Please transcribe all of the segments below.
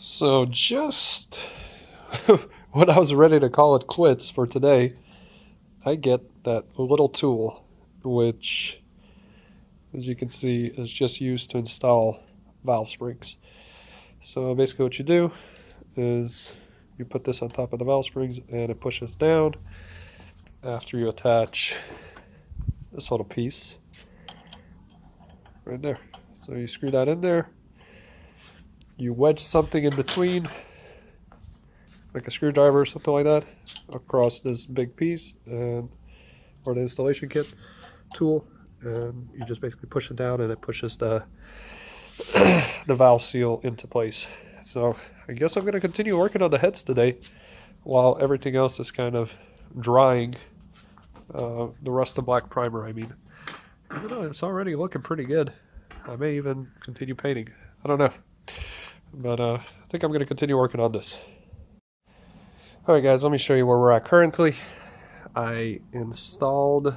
So just when I was ready to call it quits for today, I get that little tool, which, as you can see, is just used to install valve springs. So basically what you do is you put this on top of the valve springs and it pushes down after you attach this little piece right there. So you screw that in there, you wedge something in between, like a screwdriver or something like that, across this big piece, and or the installation kit tool, and you just basically push it down and it pushes the the valve seal into place. So I guess I'm going to continue working on the heads today while everything else is kind of drying. The rust and black primer, I mean. I don't know, it's already looking pretty good. I may even continue painting. I don't know. But I think I'm going to continue working on this. Alright guys, let me show you where we're at currently. I installed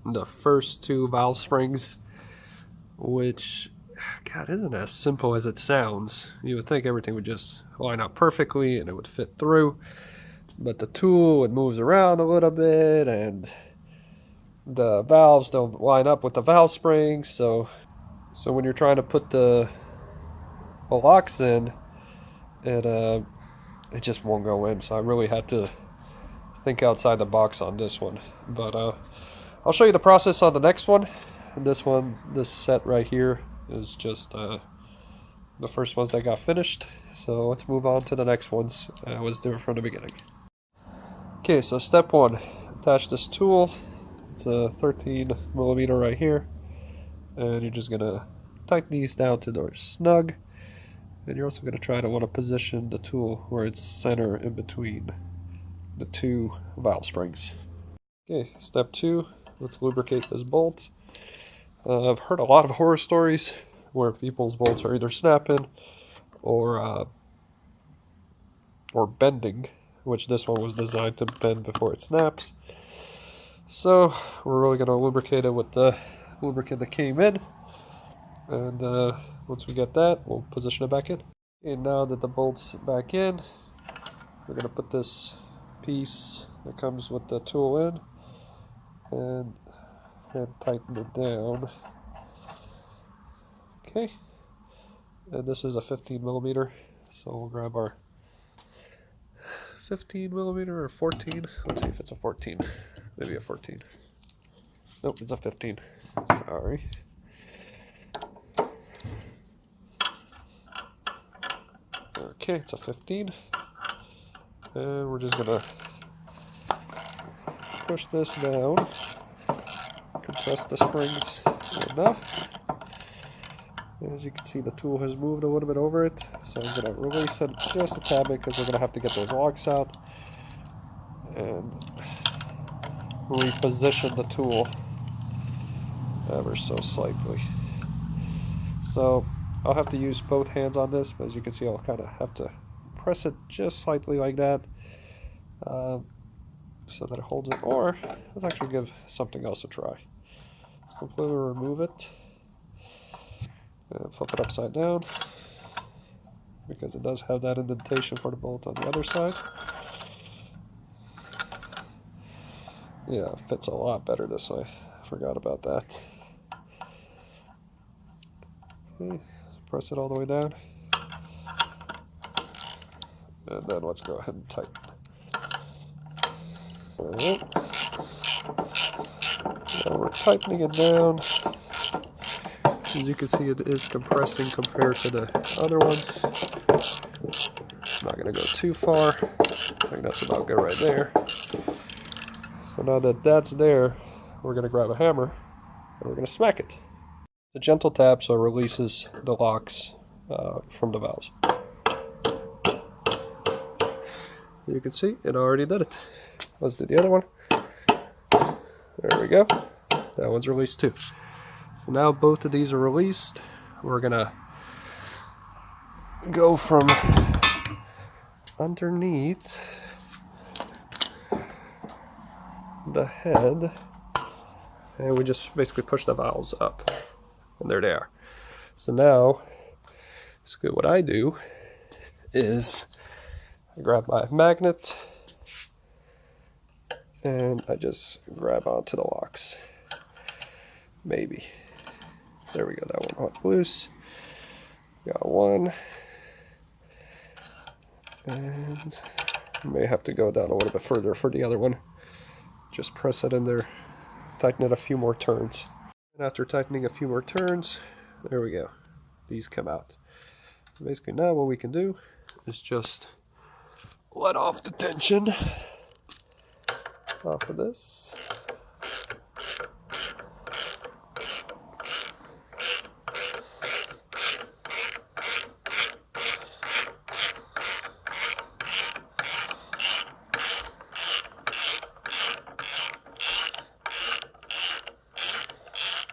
the first two valve springs, which, God, isn't as simple as it sounds. You would think everything would just line up perfectly and it would fit through, but the tool, it moves around a little bit and the valves don't line up with the valve springs, so when you're trying to put the locks in, it just won't go in. So I really had to think outside the box on this one. But I'll show you the process on the next one. This set right here is just the first ones that got finished. So let's move on to the next ones. I was doing from the beginning. Okay, so step one, attach this tool. It's a 13mm right here, and you're just gonna tighten these down to they're snug. And you're also going to try to want to position the tool where it's center in between the two valve springs. Okay, step two, let's lubricate this bolt. I've heard a lot of horror stories where people's bolts are either snapping or bending, which this one was designed to bend before it snaps. So we're really going to lubricate it with the lubricant that came in, and once we get that, we'll position it back in. And now that the bolt's back in, we're going to put this piece that comes with the tool in and tighten it down. Okay, and this is a 15mm, so we'll grab our 15mm or 14. Let's see if it's a 14. Maybe a 14. Nope, it's a 15. Sorry. Okay, it's a 15, and we're just gonna push this down, compress the springs enough. As you can see, the tool has moved a little bit over it, so I'm gonna release it just a tad bit because we're gonna have to get those locks out and reposition the tool ever so slightly. So I'll have to use both hands on this, but as you can see, I'll kind of have to press it just slightly like that, so that it holds it. Or let's actually give something else a try. Let's completely remove it and flip it upside down, because it does have that indentation for the bolt on the other side. Yeah, it fits a lot better this way. I forgot about that. Okay. Press it all the way down, and then let's go ahead and tighten. Alright, now we're tightening it down. As you can see, it is compressing compared to the other ones. It's not going to go too far. I think that's about good right there. So now that that's there, we're going to grab a hammer and we're going to smack it. The gentle tap so it releases the locks from the valves. You can see it already did it. Let's do the other one. There we go. That one's released too. So now both of these are released. We're gonna go from underneath the head, and we just basically push the valves up. And there they are. So now, basically what I do is I grab my magnet and I just grab onto the locks. Maybe. There we go, that one went loose. Got one. And may have to go down a little bit further for the other one. Just press it in there, tighten it a few more turns. And after tightening a few more turns, there we go. These come out. Basically now what we can do is just let off the tension off of this.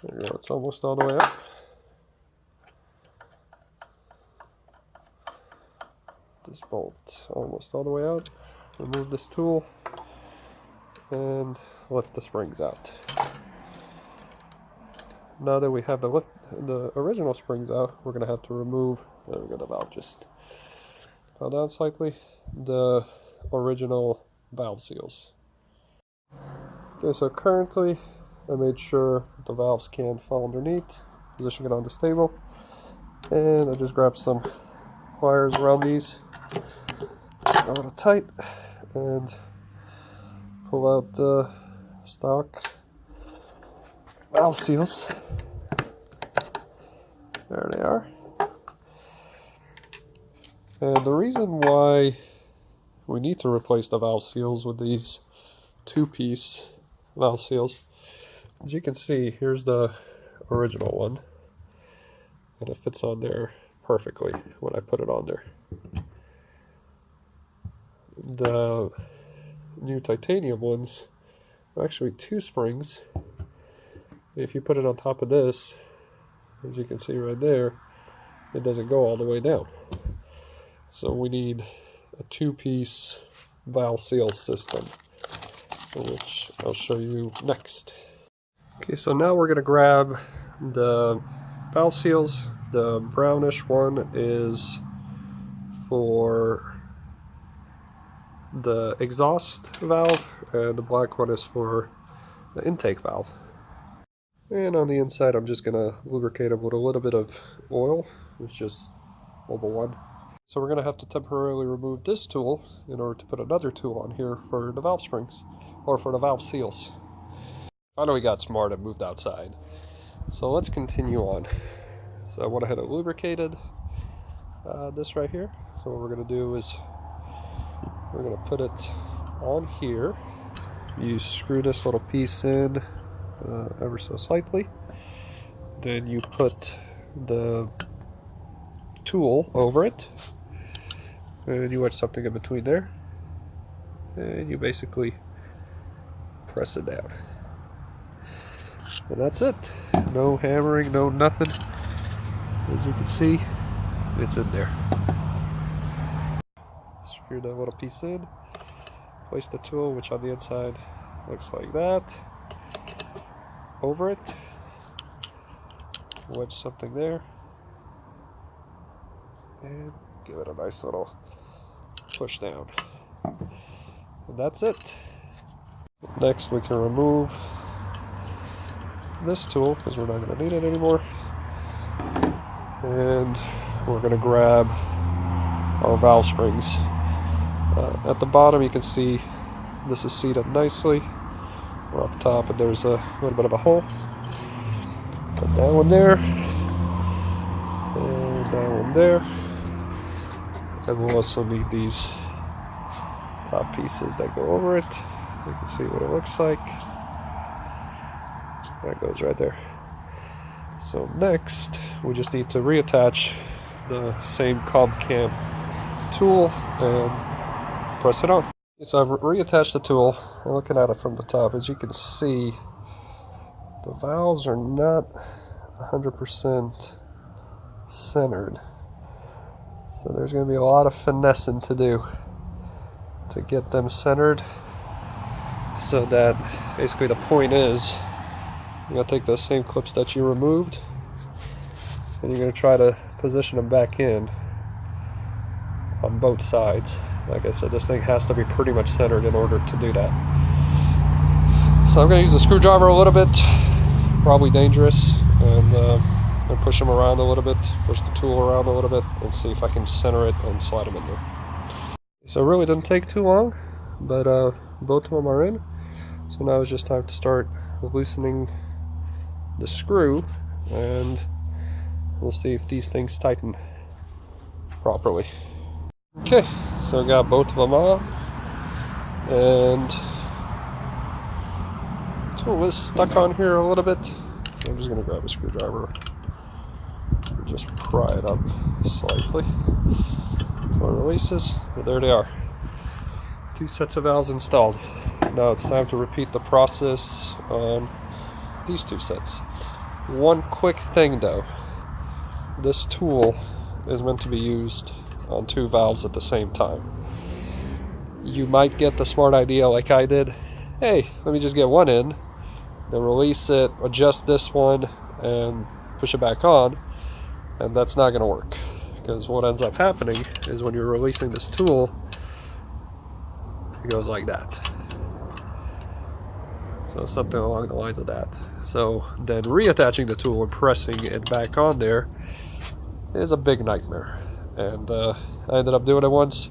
There you go, it's almost all the way up. This bolt almost all the way out. Remove this tool and lift the springs out. Now that we have the original springs out, we're going to have to remove, there we go, the valve just fell down slightly, the original valve seals. Okay, so currently I made sure the valves can't fall underneath, position it on this table, and I just grabbed some pliers around these, a little tight, and pull out the stock valve seals. There they are. And the reason why we need to replace the valve seals with these two-piece valve seals, as you can see, here's the original one, and it fits on there perfectly when I put it on there. The new titanium ones are actually two springs. If you put it on top of this, as you can see right there, it doesn't go all the way down. So we need a two-piece valve seal system, which I'll show you next. Okay, so now we're going to grab the valve seals. The brownish one is for the exhaust valve, and the black one is for the intake valve. And on the inside, I'm just going to lubricate them with a little bit of oil. It's just Mobile 1. So we're going to have to temporarily remove this tool in order to put another tool on here for the valve springs, or for the valve seals. Finally got smart and moved outside. So let's continue on. So I went ahead and lubricated this right here. So what we're going to do is we're going to put it on here. You screw this little piece in ever so slightly. Then you put the tool over it, and you wedge something in between there, and you basically press it down. And that's it. No hammering, no nothing. As you can see, it's in there. Screw that little piece in, place the tool, which on the inside looks like that, over it, wedge something there, and give it a nice little push down. And that's it. Next we can remove this tool because we're not going to need it anymore, and we're going to grab our valve springs. At the bottom you can see this is seated nicely. We're up top and there's a little bit of a hole. Put that one there, and that one there, and we'll also need these top pieces that go over it. You can see what it looks like. That goes right there. So next we just need to reattach the same cob cam tool and press it on. So I've reattached the tool. I'm looking at it from the top. As you can see, the valves are not 100% centered. So there's going to be a lot of finessing to do to get them centered, so that basically the point is you're going to take those same clips that you removed and you're going to try to position them back in on both sides. Like I said, this thing has to be pretty much centered in order to do that. So I'm going to use the screwdriver a little bit, probably dangerous, and push them around a little bit, push the tool around a little bit, and see if I can center it and slide them in there. So it really didn't take too long, but both of them are in. So now it's just time to start loosening the screw, and we'll see if these things tighten properly. Okay, so I got both of them on, and the tool is stuck on here a little bit. I'm just going to grab a screwdriver and just pry it up slightly until it releases. But there they are. 2 sets of valves installed. Now it's time to repeat the process on these 2 sets. One quick thing though, this tool is meant to be used on 2 valves at the same time. You might get the smart idea like I did, hey, let me just get one in, then release it, adjust this one, and push it back on, and that's not going to work. Because what ends up happening is when you're releasing this tool, it goes like that. So something along the lines of that. So then reattaching the tool and pressing it back on there is a big nightmare. And I ended up doing it once.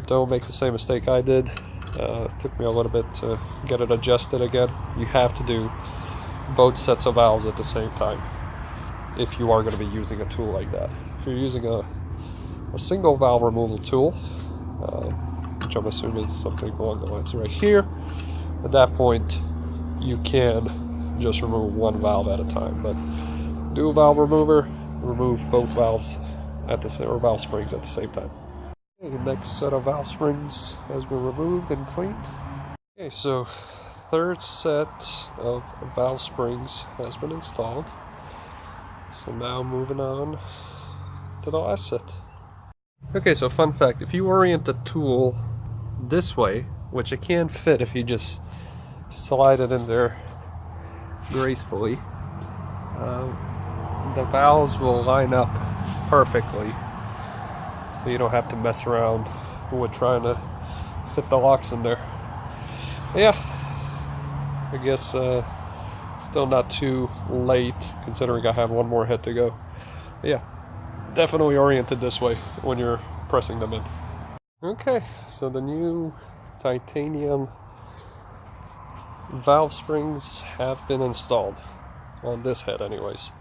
Don't make the same mistake I did. It took me a little bit to get it adjusted again. You have to do both sets of valves at the same time if you are going to be using a tool like that. If you're using a single valve removal tool, which I'm assuming is something along the lines right here, at that point you can just remove one valve at a time. But do a valve remover, remove both valves at the same, or valve springs at the same time. Okay, the next set of valve springs has been removed and cleaned. Okay, so 3rd set of valve springs has been installed. So now moving on to the last set. Okay, so fun fact, if you orient the tool this way, which it can fit if you just slide it in there gracefully, the valves will line up perfectly, so you don't have to mess around with trying to fit the locks in there. Yeah, I guess still not too late considering I have one more head to go. But yeah, definitely oriented this way when you're pressing them in. Okay, so the new titanium valve springs have been installed on this head anyways.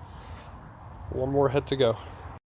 One more head to go.